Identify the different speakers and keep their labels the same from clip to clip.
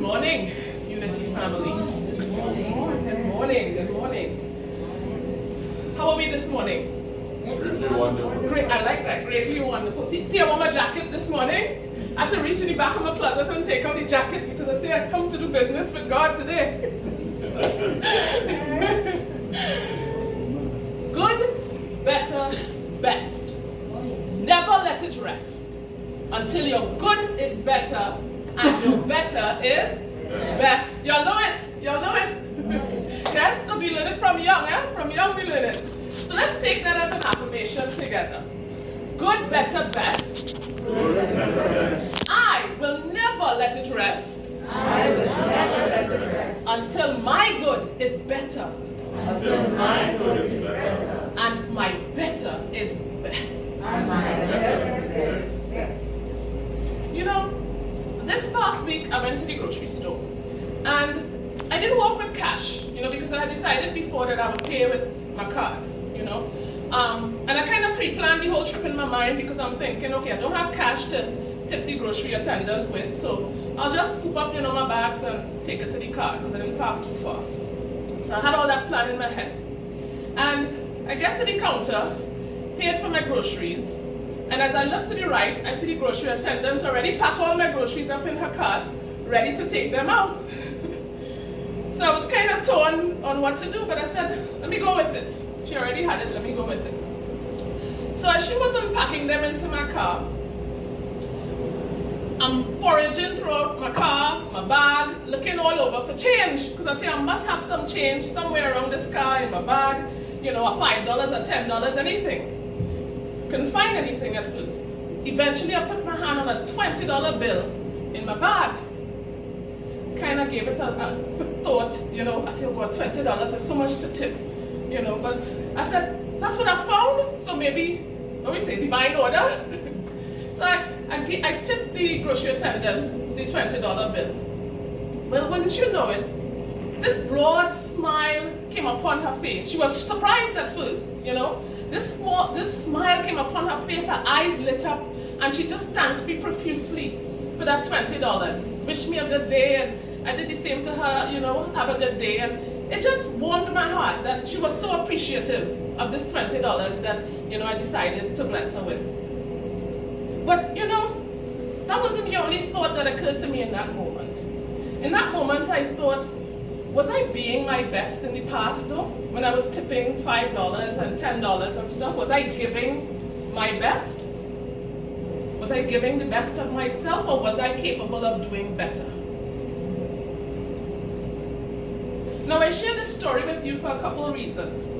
Speaker 1: morning, Unity family. Good morning, good morning. How are we this morning?
Speaker 2: Greatly wonderful.
Speaker 1: Great, I like that, greatly wonderful. See, I wore my jacket this morning. I had to reach in the back of my closet and take out the jacket because I say I come to do business with God today. Good, better, best. Never let it rest until your good is better and your better is best. Y'all know it? Y'all know it? Yes, because we learn it from young, eh? From young we learn it. So let's take that as an affirmation together. Good, better, best.
Speaker 2: Good, better, best.
Speaker 1: I will never let it rest.
Speaker 3: I will never let it rest
Speaker 1: Until my good is better.
Speaker 3: until my good is better
Speaker 1: And my better is best.
Speaker 3: and my better is best.
Speaker 1: You know, this past week I went to the grocery store and I didn't walk with cash, because I had decided before that I would pay with my card, and I kind of pre-planned the whole trip in my mind because I'm thinking, okay, I don't have cash to tip the grocery attendant with, so I'll just scoop up, my bags and take it to the car because I didn't park too far. So I had all that plan in my head. And I get to the counter, paid for my groceries, and as I look to the right, I see the grocery attendant already pack all my groceries up in her cart, ready to take them out. So I was kind of torn on what to do, but I said, let me go with it. She already had it, let me go with it. So as she was unpacking them into my car, I'm foraging through my car, my bag, looking all over for change. Because I say I must have some change somewhere around this car in my bag, a $5 or $10, anything. Couldn't find anything at first. Eventually I put my hand on a $20 bill in my bag. Kind of gave it a thought, I said, oh God, $20 is so much to tip, but I said, that's what I found, so maybe, what we say, divine order. So I tipped the grocery attendant the $20 bill. Well, wouldn't you know it, this broad smile came upon her face. She was surprised at first, This smile came upon her face, her eyes lit up, and she just thanked me profusely for that $20. Wished me a good day, and I did the same to her, have a good day. And it just warmed my heart that she was so appreciative of this $20 that, I decided to bless her with. But, that wasn't the only thought that occurred to me in that moment. In that moment, I thought, was I being my best in the past, though? When I was tipping $5 and $10 and stuff, was I giving my best? Was I giving the best of myself, or was I capable of doing better? Now, I share this story with you for a couple of reasons.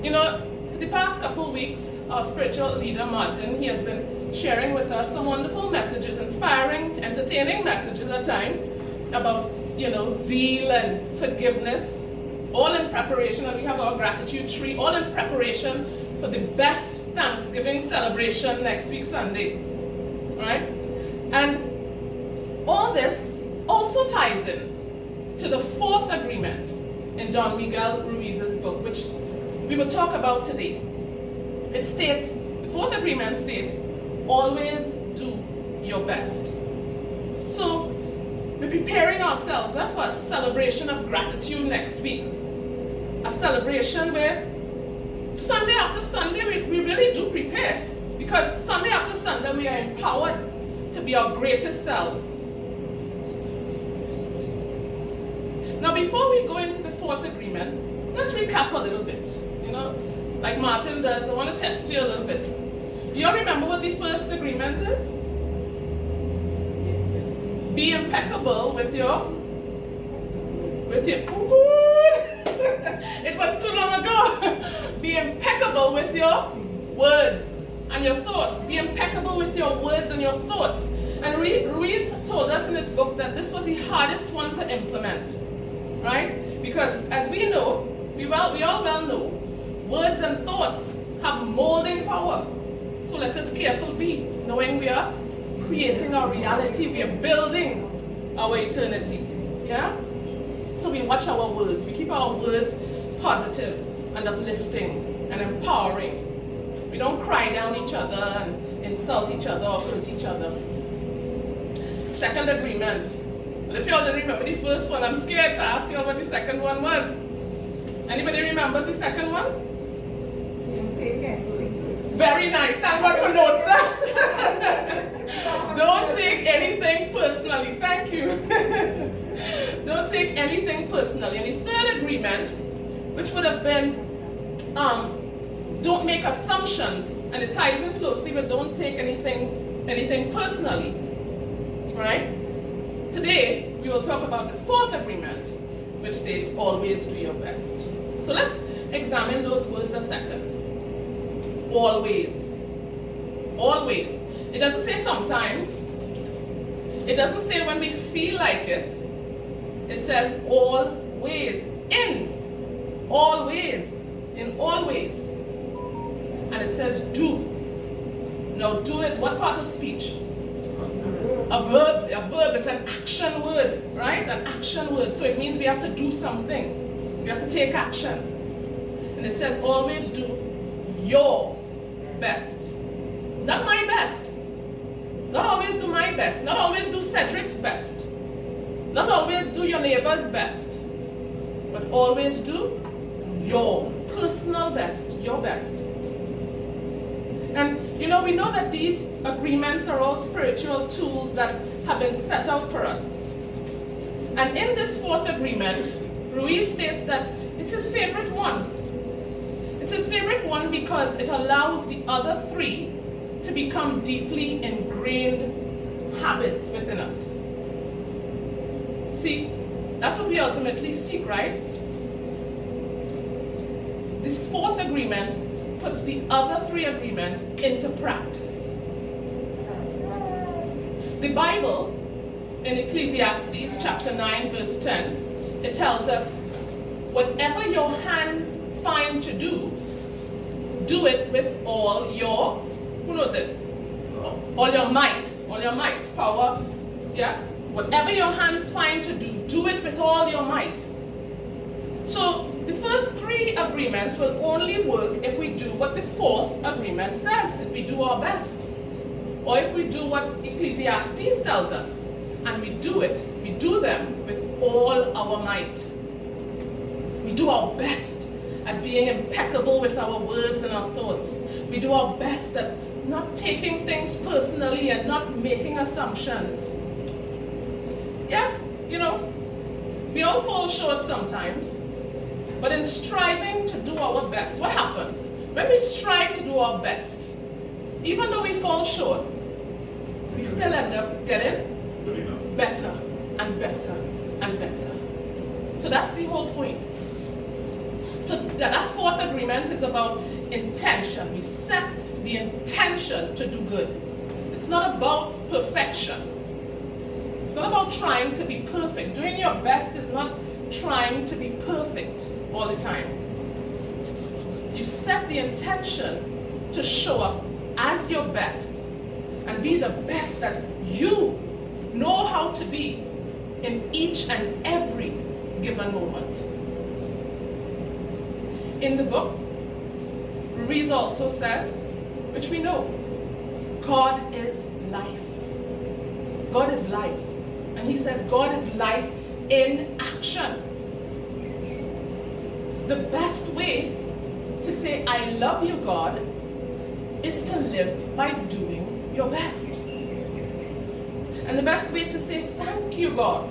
Speaker 1: The past couple of weeks, our spiritual leader, Martin, he has been sharing with us some wonderful messages, inspiring, entertaining messages at times, about, zeal and forgiveness, all in preparation, and we have our gratitude tree, all in preparation for the best Thanksgiving celebration next week, Sunday. Right? And all this also ties in to the fourth agreement in John Miguel Ruiz's book, which we will talk about today. It states, the fourth agreement states, always do your best. So we're preparing ourselves for a celebration of gratitude next week. A celebration where Sunday after Sunday we really do prepare, because Sunday after Sunday we are empowered to be our greatest selves. Now before we go into the fourth agreement, let's recap a little bit. Like Martin does, I want to test you a little bit. Do you remember what the first agreement is? Be impeccable with your it was too long ago. Be impeccable with your words and your thoughts. Be impeccable with your words and your thoughts. And Ruiz told us in his book that this was the hardest one to implement, right? Because as we know, we all well know, words and thoughts have molding power. So let us careful be, knowing we are creating our reality, we are building our eternity. Yeah? So we watch our words, we keep our words positive and uplifting and empowering. We don't cry down each other and insult each other or hurt each other. Second agreement, But if you all didn't remember the first one, I'm scared to ask you all what the second one was. Anybody remembers the second one? Very nice. Thank God for notes. Don't take anything personally. Thank you. Don't take anything personally. And the third agreement, which would have been don't make assumptions, and it ties in closely with don't take anything personally. Right? Today, we will talk about the fourth agreement, which states always do your best. So let's examine those words a second. Always. Always. It doesn't say sometimes. It doesn't say when we feel like it. It says always. In. Always. In always. And it says do. Now do is what part of speech? A verb. A verb is an action word, right? An action word. So it means we have to do something. We have to take action. And it says always do your best. Not my best. Not always do my best. Not always do Cedric's best. Not always do your neighbor's best. But always do your personal best. Your best. And you know, we know that these agreements are all spiritual tools that have been set out for us. And in this fourth agreement, Ruiz states that it's his favorite one. It's his favorite one because it allows the other three to become deeply ingrained habits within us. See, that's what we ultimately seek, right? This fourth agreement puts the other three agreements into practice. The Bible, in Ecclesiastes chapter 9, verse 10, it tells us, whatever your hands find to do, do it with all your, who knows it? All your might, power, yeah? Whatever your hands find to do, do it with all your might. So the first three agreements will only work if we do what the fourth agreement says, if we do our best. Or if we do what Ecclesiastes tells us, and we do them with all our might. We do our best at being impeccable with our words and our thoughts. We do our best at not taking things personally and not making assumptions. Yes, you know, we all fall short sometimes, but in striving to do our best, what happens? When we strive to do our best, even though we fall short, we still end up getting better and better and better. So that's the whole point. So that fourth agreement is about intention. We set the intention to do good. It's not about perfection. It's not about trying to be perfect. Doing your best is not trying to be perfect all the time. You set the intention to show up as your best and be the best that you know how to be in each and every given moment. In the book, Ruiz also says, which we know, God is life. God is life. And he says God is life in action. The best way to say I love you, God, is to live by doing your best. And the best way to say thank you, God,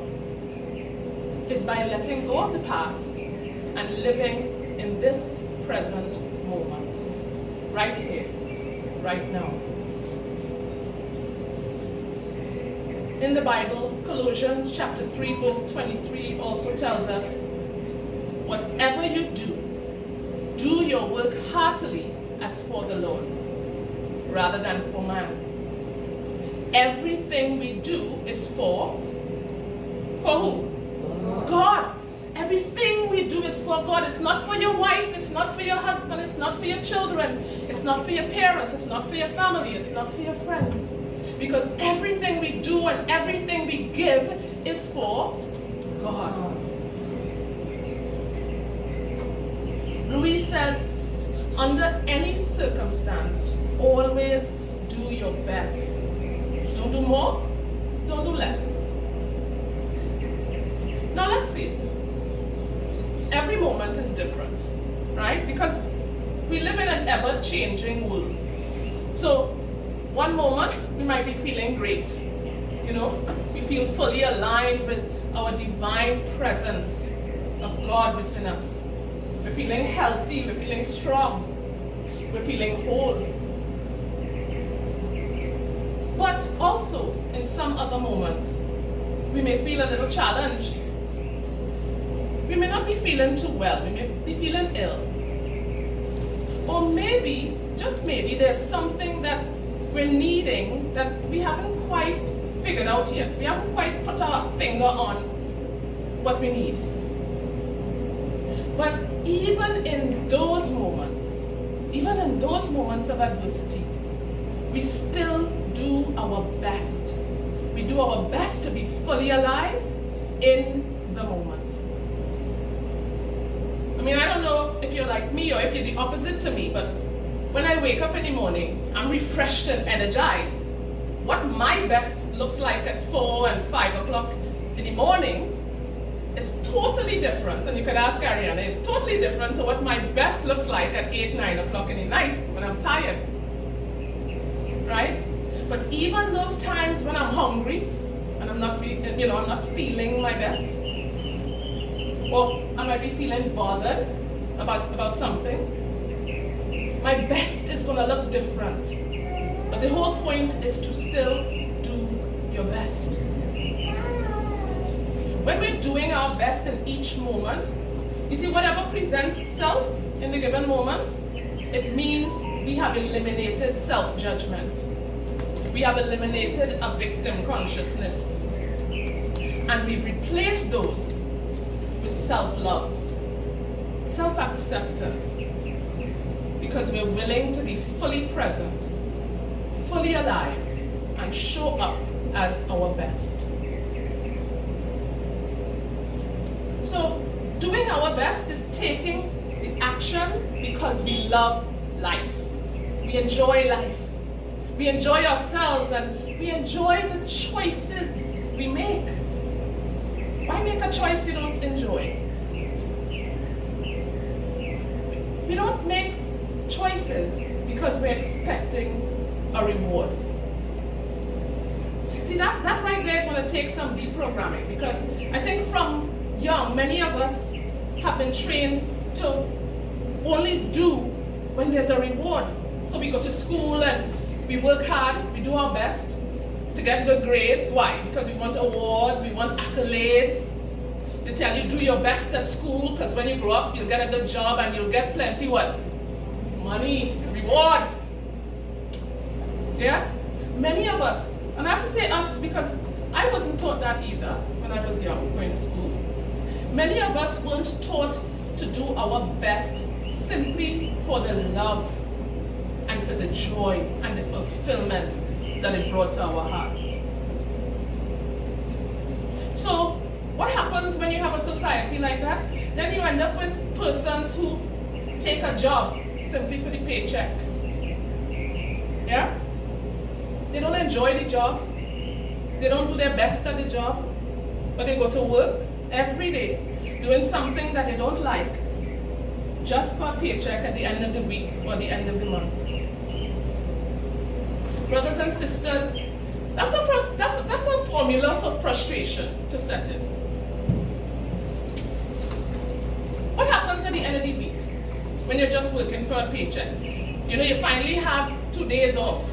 Speaker 1: is by letting go of the past and living in this present moment, right here, right now. In the Bible, Colossians chapter 3, verse 23 also tells us, whatever you do, do your work heartily as for the Lord, rather than for man. Everything we do is for who? God. Everything we do is for God. It's not for your wife, it's not for your husband, it's not for your children, it's not for your parents, it's not for your family, it's not for your friends. Because everything we do and everything we give is for God. Ruiz says, under any circumstance, always do your best. Don't do more, don't do less. let's face it, every moment is different, right? Because we live in an ever-changing world. So one moment we might be feeling great, we feel fully aligned with our divine presence of God within us. We're feeling healthy, we're feeling strong, we're feeling whole. But also, in some other moments, we may feel a little challenged. We may not be feeling too well, we may be feeling ill. Or maybe, just maybe, there's something that we're needing that we haven't quite figured out yet. We haven't quite put our finger on what we need. But even in those moments of adversity, we still do our best. We do our best to be fully alive in the moment. I mean, I don't know if you're like me or if you're the opposite to me, but when I wake up in the morning, I'm refreshed and energized. What my best looks like at 4 and 5 o'clock in the morning is totally different, and you could ask Ariana, it's totally different to what my best looks like at 8, 9 o'clock in the night when I'm tired, right? But even those times when I'm hungry and I'm not feeling my best, or I might be feeling bothered about something, my best is going to look different. But the whole point is to still do your best. When we're doing our best in each moment, you see, whatever presents itself in the given moment, it means we have eliminated self-judgment. We have eliminated a victim consciousness. And we've replaced those with self-love, self-acceptance, because we're willing to be fully present, fully alive, and show up as our best. So, doing our best is taking the action because we love life. We enjoy life. We enjoy ourselves, and we enjoy the choices we make. Why make a choice you don't enjoy? We don't make choices because we're expecting a reward. See, that right there is going to take some deprogramming, because I think from young, many of us have been trained to only do when there's a reward. So we go to school and we work hard, we do our best to get good grades. Why? Because we want awards, we want accolades. They tell you do your best at school, because when you grow up, you'll get a good job and you'll get plenty what? Money, reward. Yeah? Many of us, and I have to say us because I wasn't taught that either when I was young, going to school. Many of us weren't taught to do our best simply for the love and for the joy and the fulfillment that it brought to our hearts. So, what happens when you have a society like that? Then you end up with persons who take a job simply for the paycheck. Yeah? They don't enjoy the job. They don't do their best at the job. But they go to work every day doing something that they don't like just for a paycheck at the end of the week or the end of the month. Brothers and sisters, that's a formula for frustration to set in. What happens at the end of the week when you're just working for a paycheck? You know, you finally have 2 days off,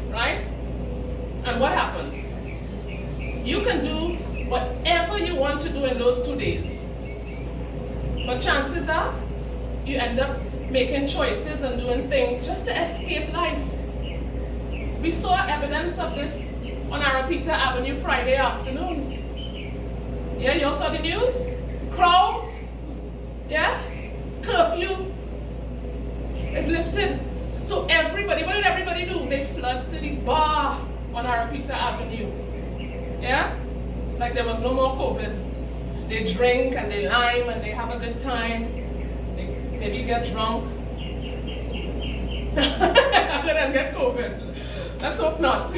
Speaker 1: right? And what happens? You can do whatever you want to do in those 2 days. But chances are, you end up making choices and doing things just to escape life. We saw evidence of this on Arapita Avenue Friday afternoon. Yeah, you all saw the news? Crowds, yeah? Curfew is lifted. So everybody, what did everybody do? They flood to the bar on Arapita Avenue. Yeah? Like there was no more COVID. They drink and they lime and they have a good time. They maybe get drunk. Other than get COVID. Let's hope not.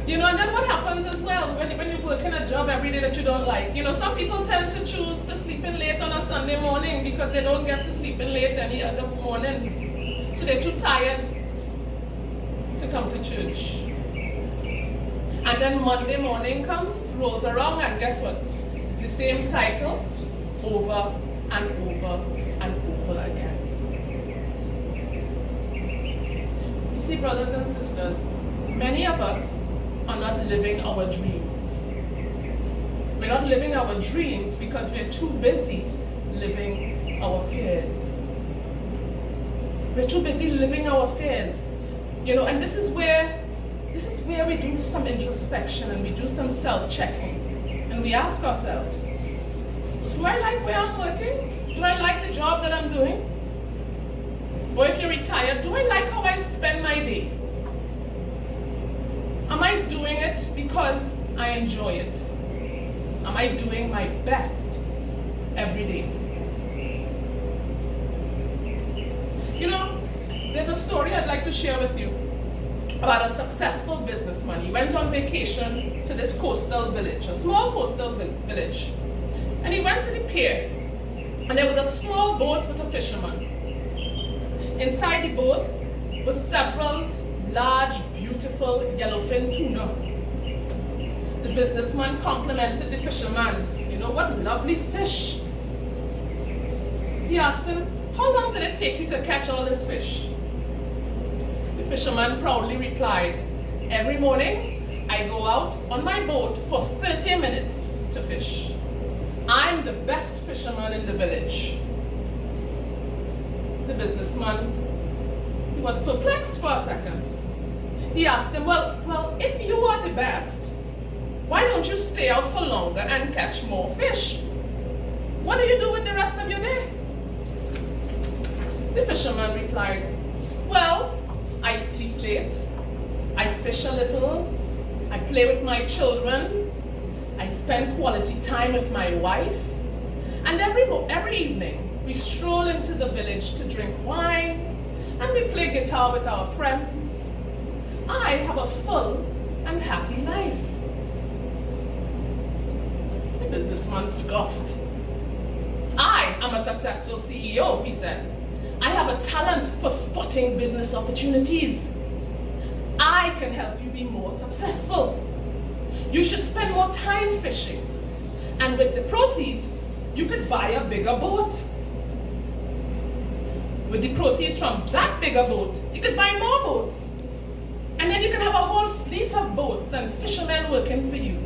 Speaker 1: You know, and then what happens as well when you work in a job every day that you don't like? You know, some people tend to choose to sleep in late on a Sunday morning because they don't get to sleep in late any other morning. So they're too tired to come to church. And then Monday morning comes, rolls around, and guess what? It's the same cycle over and over and over again. You see, brothers and sisters, many of us are not living our dreams. We're not living our dreams because we're too busy living our fears. We're too busy living our fears. You know, and this is where we do some introspection and we do some self-checking. And we ask ourselves, do I like where I'm working? Do I like the job that I'm doing? Or if you're retired, do I like how I spend my day? Am I doing it because I enjoy it? Am I doing my best every day? You know, there's a story I'd like to share with you about a successful businessman. He went on vacation to this coastal village, a small coastal village. And he went to the pier, and there was a small boat with a fisherman. Inside the boat was several large, beautiful yellowfin tuna. The businessman complimented the fisherman. You know, what lovely fish. He asked him, how long did it take you to catch all this fish? The fisherman proudly replied, every morning I go out on my boat for 30 minutes to fish. I'm the best fisherman in the village. The businessman, he was perplexed for a second. He asked him, well, if you are the best, why don't you stay out for longer and catch more fish? What do you do with the rest of your day? The fisherman replied, well, I sleep late, I fish a little, I play with my children, I spend quality time with my wife, and every evening we stroll into the village to drink wine, and we play guitar with our friends. I have a full and happy life. The businessman scoffed. I am a successful CEO, he said. I have a talent for spotting business opportunities. I can help you be more successful. You should spend more time fishing. And with the proceeds, you could buy a bigger boat. With the proceeds from that bigger boat, you could buy more boats. And then you can have a whole fleet of boats and fishermen working for you.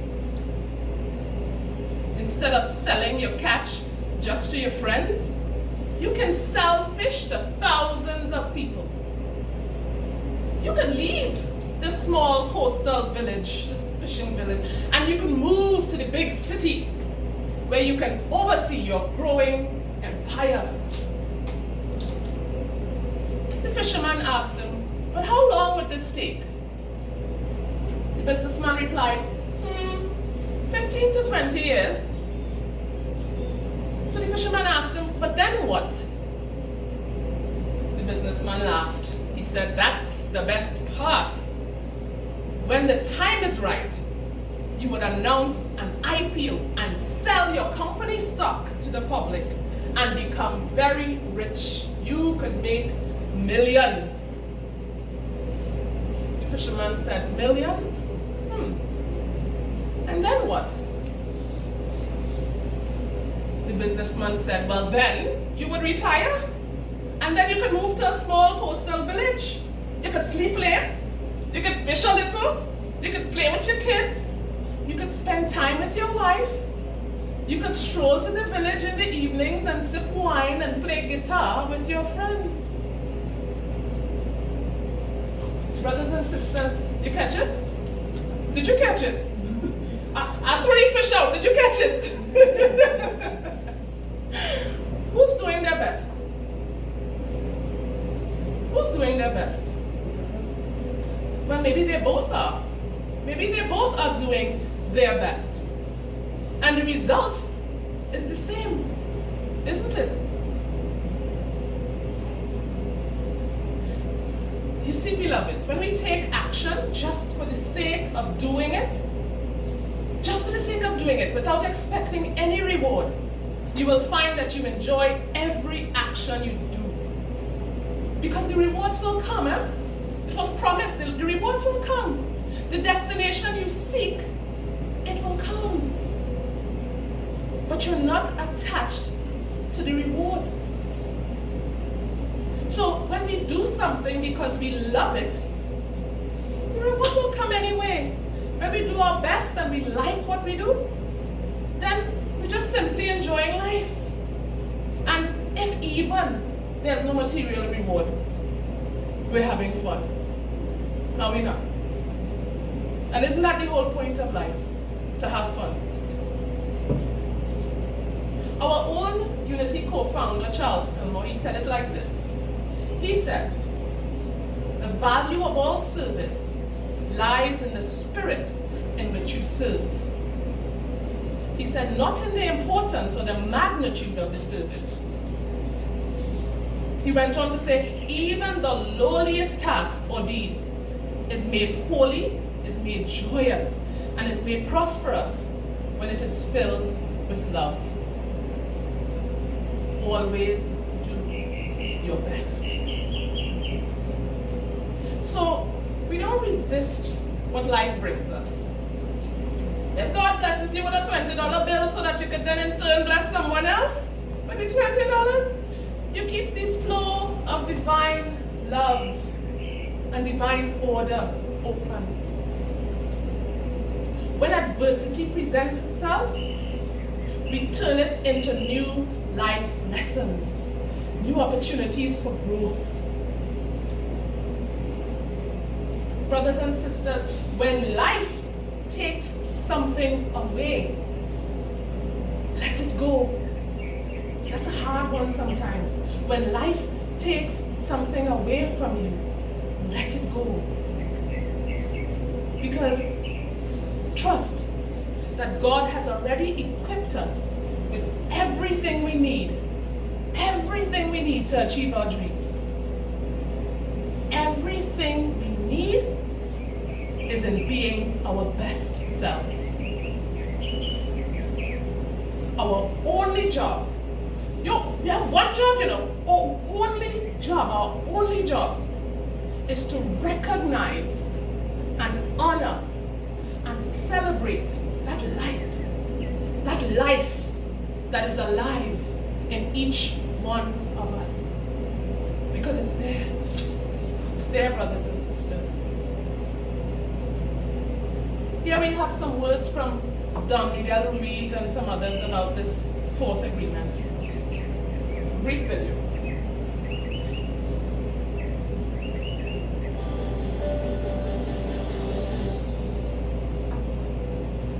Speaker 1: Instead of selling your catch just to your friends, you can sell fish to thousands of people. You can leave this small coastal village, this fishing village, and you can move to the big city where you can oversee your growing empire. The fisherman asked him, but how long would this take? The businessman replied, 15 to 20 years. So the fisherman asked him, but then what? The businessman laughed. He said, that's the best part. When the time is right, you would announce an IPO and sell your company stock to the public and become very rich. You could make millions. The fisherman said, millions? And then what? The businessman said, well then, you would retire, and then you could move to a small coastal village. You could sleep late, you could fish a little, you could play with your kids, you could spend time with your wife, you could stroll to the village in the evenings and sip wine and play guitar with your friends. Brothers and sisters, you catch it? Did you catch it? I threw the fish out, did you catch it? Who's doing their best? Who's doing their best? Well, maybe they both are. Maybe they both are doing their best. And the result is the same, isn't it? You see, beloveds, when we take action just for the sake of doing it, without expecting any reward, you will find that you enjoy every action you do. Because the rewards will come, eh? It was promised, the rewards will come. The destination you seek, it will come. But you're not attached to the reward. So when we do something because we love it, the reward will come anyway. When we do our best and we like what we do, then we're just simply enjoying life. And if even there's no material reward, we're having fun. Are we not? And isn't that the whole point of life? To have fun. Our own Unity co-founder, Charles Fillmore, he said it like this. He said, the value of all service lies in the spirit in which you serve. He said, not in the importance or the magnitude of the service. He went on to say, even the lowliest task or deed is made holy, is made joyous, and is made prosperous when it is filled with love. Always do your best. So, we don't resist what life brings us. If God blesses you with a $20 bill so that you could then in turn bless someone else with the $20, you keep the flow of divine love and divine order open. When adversity presents itself, we turn it into new life lessons, new opportunities for growth. Brothers and sisters, when life takes something away, let it go. That's a hard one sometimes. When life takes something away from you, let it go. Because trust that God has already equipped us with everything we need to achieve our dreams. Everything we need is in being our best selves. Our only job, we have one job, our only job is to recognize and honor and celebrate that light, that life that is alive in each one of us. Because it's there. It's there, brothers and sisters. Here we have some words from Don Miguel, Ruiz, and some others about this fourth agreement. Brief video.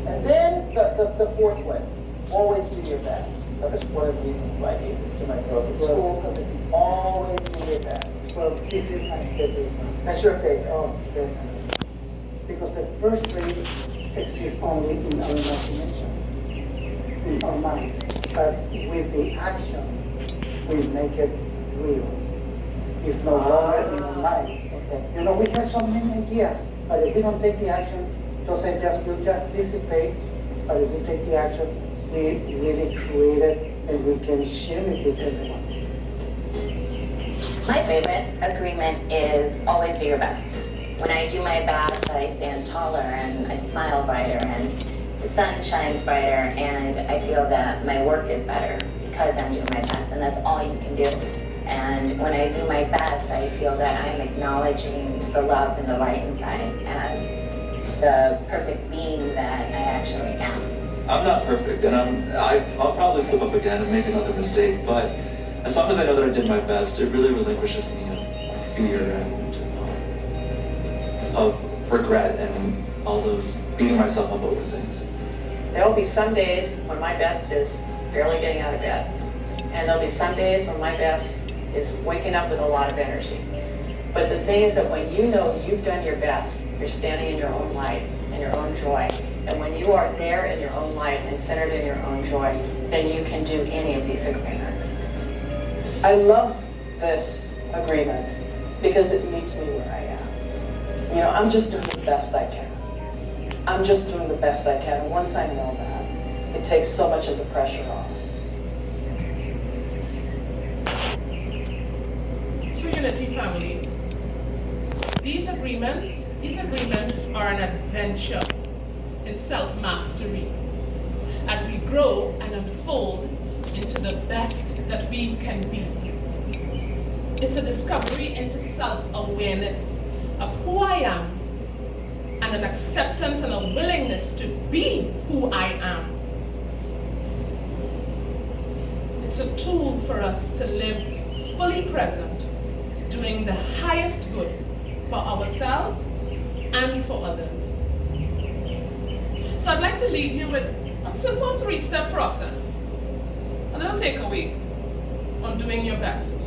Speaker 4: And then the fourth one, always do your best. That's one of the reasons why I gave this to my girls at school, because if you always do your best.
Speaker 5: Well, this is my favorite one.
Speaker 4: That's your favorite.
Speaker 5: Because the first three exist only in our imagination, in our minds. But with the action, we make it real. It's no longer in our mind.
Speaker 4: Okay.
Speaker 5: We have so many ideas, but if we don't take the action, those ideas will just dissipate. But if we take the action, we really create it and we can share it with everyone.
Speaker 6: My favorite agreement is always do your best. When I do my best, I stand taller and I smile brighter and the sun shines brighter and I feel that my work is better because I'm doing my best, and that's all you can do. And when I do my best, I feel that I'm acknowledging the love and the light inside as the perfect being that I actually am.
Speaker 7: I'm not perfect, and I'll probably slip up again and make another mistake, but as long as I know that I did my best, it really relinquishes me of fear and of regret and all those beating myself up over things.
Speaker 8: There will be some days when my best is barely getting out of bed, and there'll be some days when my best is waking up with a lot of energy. But the thing is that when you know you've done your best, you're standing in your own light and your own joy. And when you are there in your own light and centered in your own joy, then you can do any of these agreements.
Speaker 9: I love this agreement
Speaker 4: because it meets me where I am. You know, I'm just doing the best I can. I'm just doing the best I can. And once I know that, it takes so much of the pressure off.
Speaker 1: True Unity family, these agreements are an adventure in self-mastery as we grow and unfold into the best that we can be. It's a discovery into self-awareness of who I am and an acceptance and a willingness to be who I am. It's a tool for us to live fully present, doing the highest good for ourselves and for others. So I'd like to leave you with a simple 3-step process, a little takeaway on doing your best.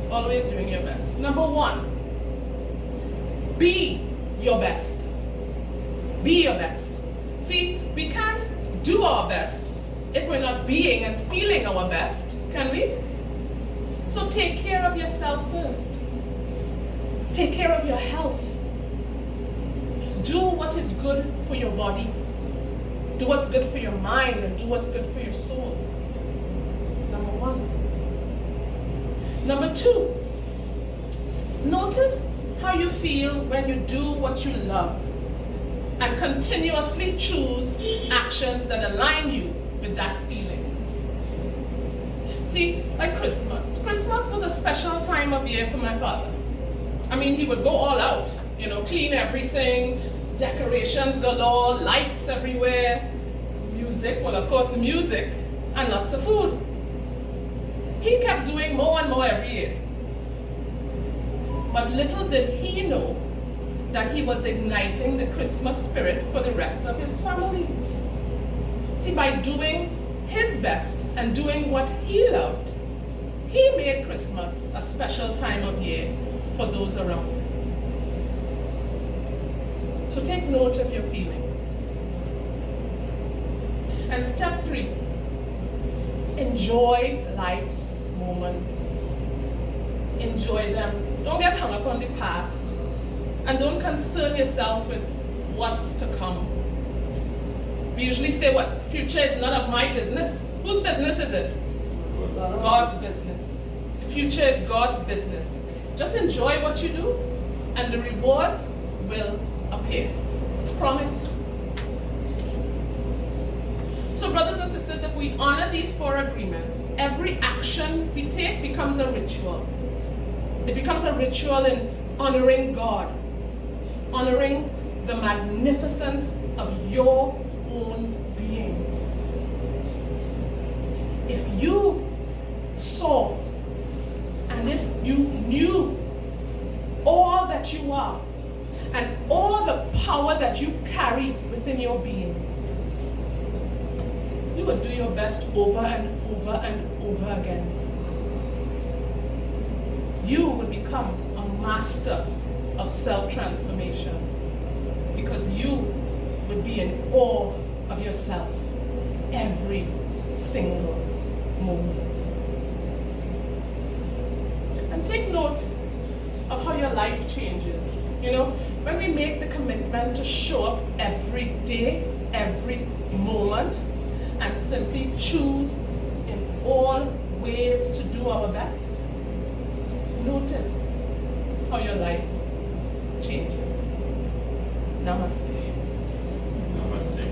Speaker 1: Always doing your best. Number 1, be your best. Be your best. See, we can't do our best if we're not being and feeling our best, can we? So take care of yourself first. Take care of your health. Do what is good for your body. Do what's good for your mind and do what's good for your soul. Number 1. Number 2, notice how you feel when you do what you love and continuously choose actions that align you with that feeling. See, like Christmas. Christmas was a special time of year for my father. I mean, he would go all out, you know, clean everything, decorations galore, lights everywhere, music, well, of course, the music, and lots of food. He kept doing more and more every year. But little did he know that he was igniting the Christmas spirit for the rest of his family. See, by doing his best and doing what he loved, he made Christmas a special time of year for those around him. So take note of your feelings. And step 3, enjoy life's moments. Enjoy them. Don't get hung up on the past. And don't concern yourself with what's to come. We usually say, what, future is none of my business. Whose business is it? God's business. The future is God's business. Just enjoy what you do, and the rewards will appear. It's promised. So brothers and sisters, if we honor these 4 agreements, every action we take becomes a ritual. It becomes a ritual in honoring God, honoring the magnificence of your own being. If you saw and if you knew all that you are and all the power that you carry within your being, you would do your best over and over and over again. You would become a master of self-transformation because you would be in awe of yourself every single moment. And take note of how your life changes. You know, when we make the commitment to show up every day, every moment, and simply choose in all ways to do our best, notice how your life changes. Namaste.
Speaker 2: Namaste.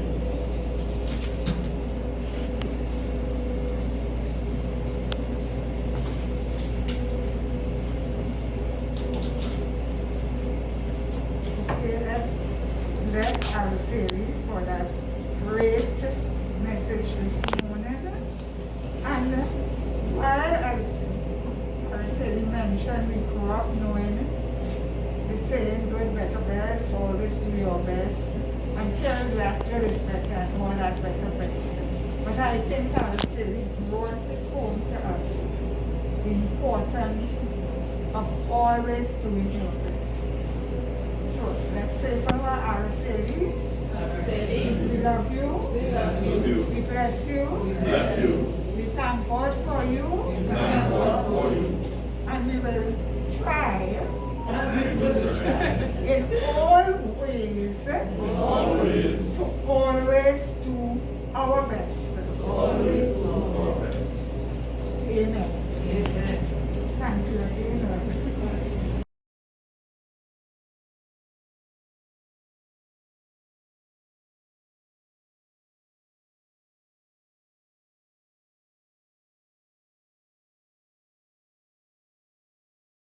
Speaker 3: Okay, let's bless Araceli for that great message this morning. And while, as Araceli mentioned, we grew up knowing the saying, do it better best, always do your best, until that there is better and more that better best. But I think Araceli brought it home to us, the importance of always doing your best. So let's say for our Araceli, we love you,
Speaker 2: Love you.
Speaker 3: we bless you,
Speaker 2: Bless you.
Speaker 3: we thank God for you,
Speaker 2: Thank God for you.
Speaker 3: and we will try In all ways, to always do our best.